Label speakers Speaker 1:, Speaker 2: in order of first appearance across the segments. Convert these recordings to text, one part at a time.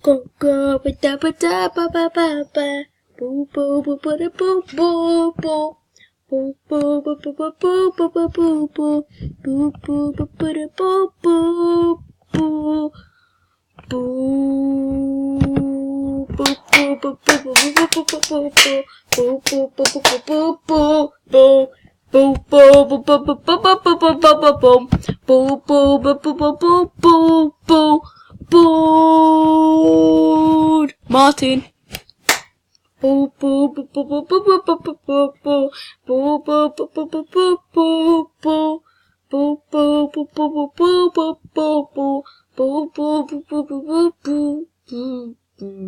Speaker 1: go go ba da ba da ba ba ba ba. Boo boo boo boo da boo boo boo. Boo boo boo boo boo boo boo boo boo boo. Boo boo boo boo da boo boo boo. Boo boo boo boo boo boo boo boo boo boo. Boo boo boo boo boo boo boo boo. Boo boo boo boo boo boo boo boo boo boo boo. Boo boo boo boo boo boo boo boo. Bored Martin. Boo boo boo boo boo boo boo boo boo boo. Boo boo boo boo boo boo boo boo. Boo boo boo boo boo boo boo boo boo. Boo boo boo boo boo boo boo boo.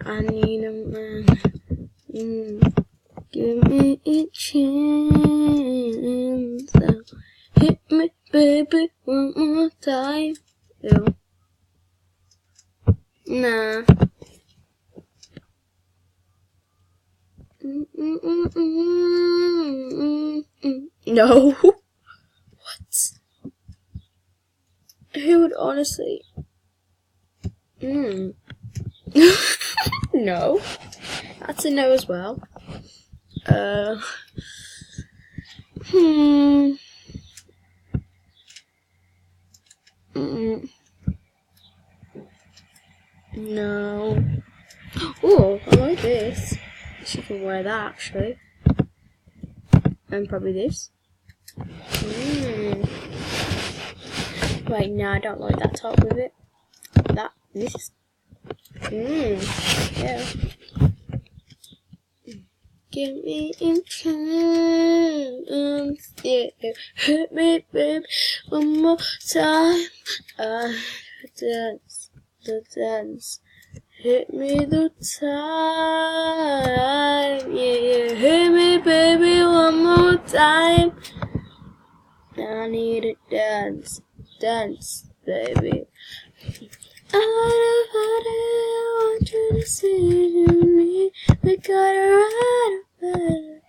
Speaker 1: I need a man. Give me a chance. Hit me, baby, one more time. Ew. Nah. No. What? Who would honestly? No. That's a no as well. No. Oh, I like this. She can wear that actually. And probably this. Wait, no, I don't like that top with it. This. Yeah. Give me a chance, yeah. Hit me, babe, one more time. Dance. Hit me the time, yeah. Hit me, baby, one more time. I need a dance, baby. I want you to see me. We gotta ride better.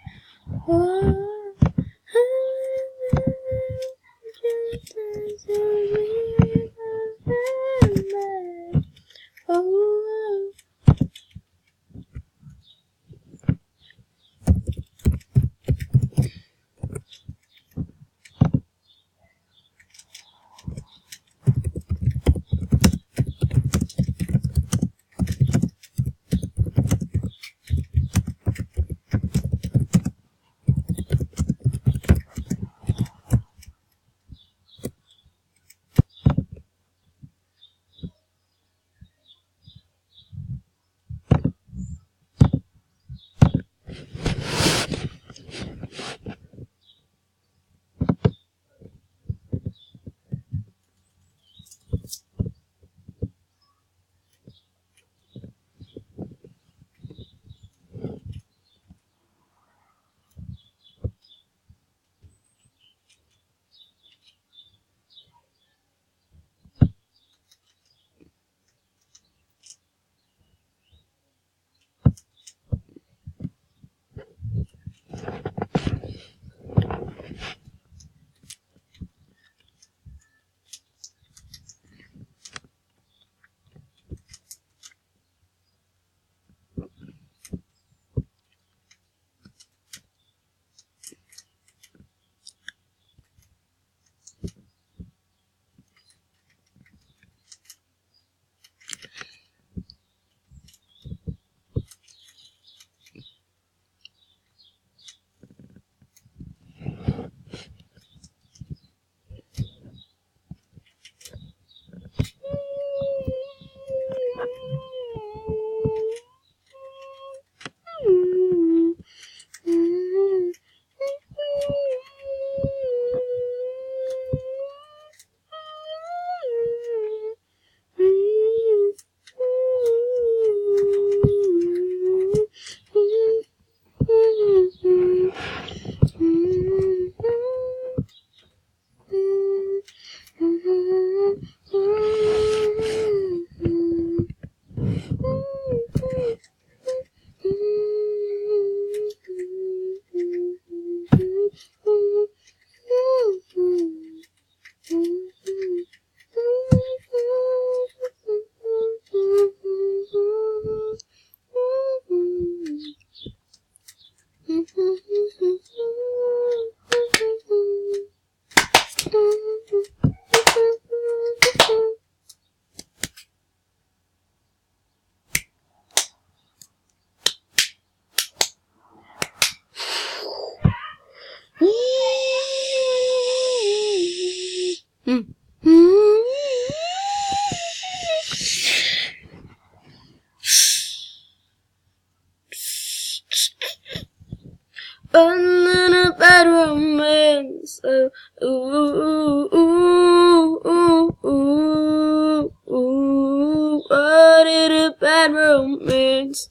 Speaker 1: ooh, ooh, ooh, ooh, ooh, what is a bad romance?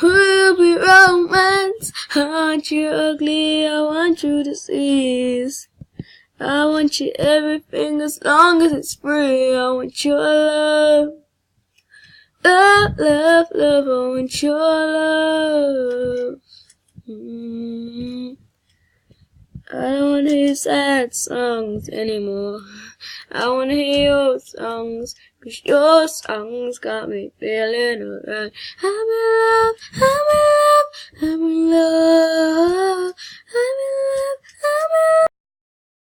Speaker 1: Will be romance. I want you ugly, I want you disease. I want you everything as long as it's free. I want your love. Love, love, love, I want your love. I don't wanna hear sad songs anymore. I wanna hear your songs, 'cause your songs got me feeling alright. I'm in love, I'm in love, I'm in love, I'm in love,